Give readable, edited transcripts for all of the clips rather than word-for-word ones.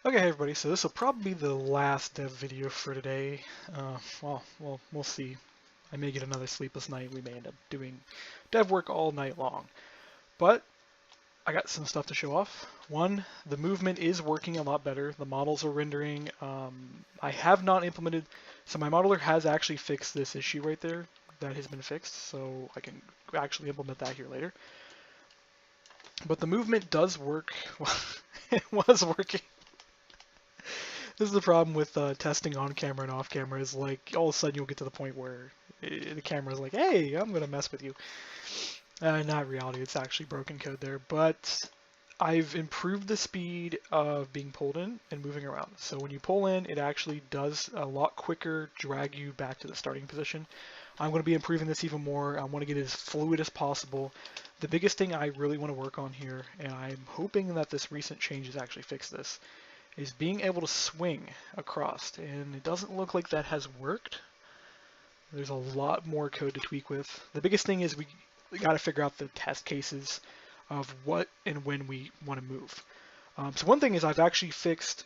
Okay, hey everybody, so this will probably be the last dev video for today. We'll see. I may get another sleepless night. We may end up doing dev work all night long. But I got some stuff to show off. One, the movement is working a lot better. The models are rendering. I have not implemented, so my modeler has actually fixed this issue right there. That has been fixed, so I can actually implement that here later. But the movement does work. It was working. This is the problem with testing on camera and off camera is like all of a sudden you'll get to the point where the camera's like, hey, I'm gonna mess with you. Not reality, it's actually broken code there, but I've improved the speed of being pulled in and moving around. So when you pull in, it actually does a lot quicker drag you back to the starting position. I'm going to be improving this even more. I want to get it as fluid as possible. The biggest thing I really want to work on here, and I'm hoping that this recent change has actually fixed this, is being able to swing across, and it doesn't look like that has worked. There's a lot more code to tweak with. The biggest thing is we got to figure out the test cases of what and when we want to move. So one thing is I've actually fixed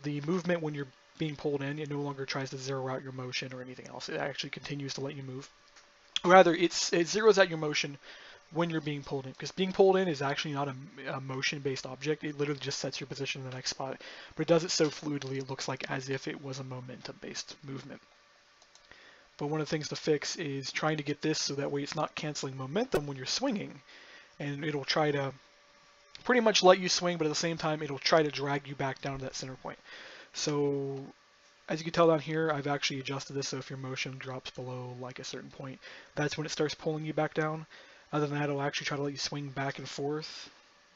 the movement when you're being pulled in. It no longer tries to zero out your motion or anything else. It actually continues to let you move. Or rather, it zeroes out your motion when you're being pulled in, because being pulled in is actually not a motion-based object. It literally just sets your position in the next spot, but it does it so fluidly it looks like as if it was a momentum-based movement. But one of the things to fix is trying to get this so that way it's not canceling momentum when you're swinging, and it'll try to pretty much let you swing, but at the same time it'll try to drag you back down to that center point. So as you can tell down here, I've actually adjusted this so if your motion drops below like a certain point, that's when it starts pulling you back down. Other than that, it'll actually try to let you swing back and forth.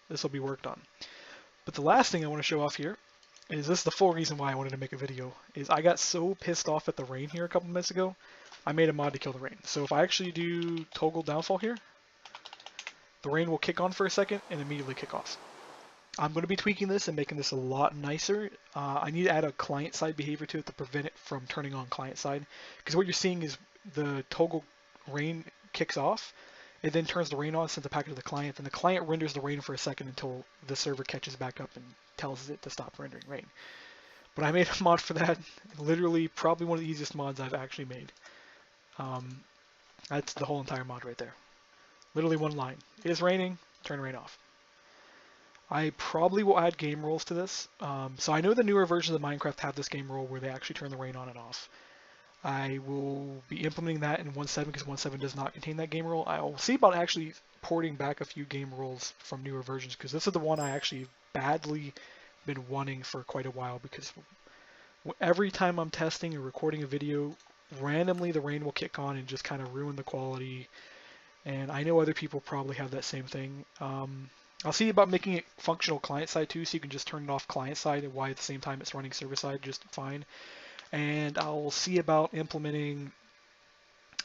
This will be worked on. But the last thing I want to show off here is this is the full reason why I wanted to make a video, is I got so pissed off at the rain here a couple minutes ago, I made a mod to kill the rain. So if I actually do toggle downfall here, the rain will kick on for a second and immediately kick off. I'm going to be tweaking this and making this a lot nicer. I need to add a client-side behavior to it to prevent it from turning on client-side. Because what you're seeing is the toggle rain kicks off, it then turns the rain on, sends a packet to the client, and the client renders the rain for a second until the server catches back up and tells it to stop rendering rain. But I made a mod for that, literally probably one of the easiest mods I've actually made. That's the whole entire mod right there. Literally one line. It is raining, turn rain off. I probably will add game rules to this. So I know the newer versions of Minecraft have this game rule where they actually turn the rain on and off. I will be implementing that in 1.7 because 1.7 does not contain that game rule. I will see about actually porting back a few game rules from newer versions because this is the one I actually badly been wanting for quite a while, because every time I'm testing or recording a video, randomly the rain will kick on and just kind of ruin the quality. And I know other people probably have that same thing. I'll see about making it functional client side too, so you can just turn it off client side and while at the same time it's running server side just fine. And I'll see about implementing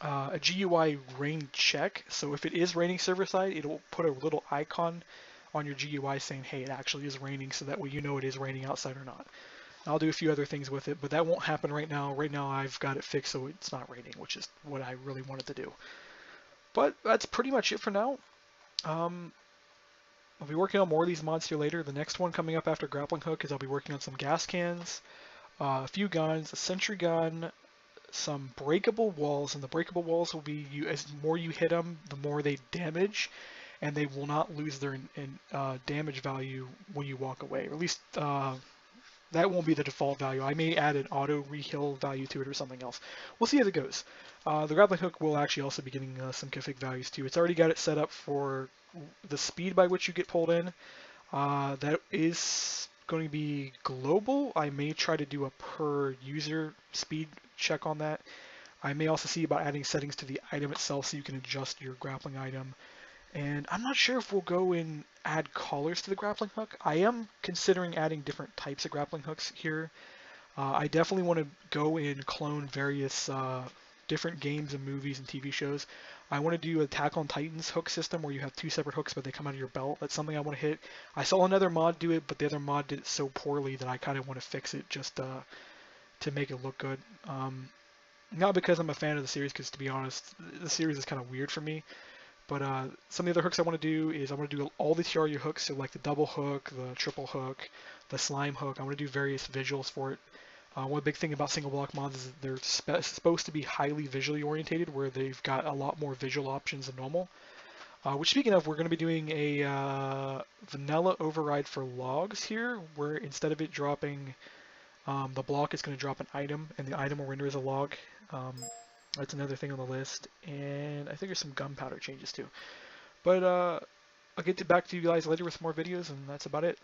a GUI rain check. So if it is raining server side, it'll put a little icon on your GUI saying, hey, it actually is raining, so that way you know it is raining outside or not. I'll do a few other things with it, but that won't happen right now. Right now I've got it fixed so it's not raining, which is what I really wanted to do. But that's pretty much it for now. I'll be working on more of these mods here later. The next one coming up after Grappling Hook is I'll be working on some gas cans, a few guns, a sentry gun, some breakable walls, and the breakable walls will be, as more you hit them, the more they damage, and they will not lose their damage value when you walk away, or at least that won't be the default value. I may add an auto reheal value to it or something else. We'll see how it goes. The grappling hook will actually also be getting some config values too. It's already got it set up for the speed by which you get pulled in. That is going to be global. I may try to do a per user speed check on that. I may also see about adding settings to the item itself so you can adjust your grappling item. And I'm not sure if we'll go and add collars to the grappling hook. I am considering adding different types of grappling hooks here. I definitely want to go and clone various different games and movies and TV shows. I want to do a Attack on Titan's hook system where you have two separate hooks but they come out of your belt. That's something I want to hit. I saw another mod do it, but the other mod did it so poorly that I kind of want to fix it just to make it look good. Not because I'm a fan of the series, because to be honest, the series is kind of weird for me. But some of the other hooks I want to do is I want to do all the TRU hooks, so like the double hook, the triple hook, the slime hook. I want to do various visuals for it. One big thing about single block mods is that they're supposed to be highly visually orientated, where they've got a lot more visual options than normal. Which, speaking of, we're going to be doing a vanilla override for logs here, where instead of it dropping the block, it's going to drop an item, and the item will render as a log. That's another thing on the list, and I think there's some gunpowder changes too. But I'll get back to you guys later with some more videos, and that's about it.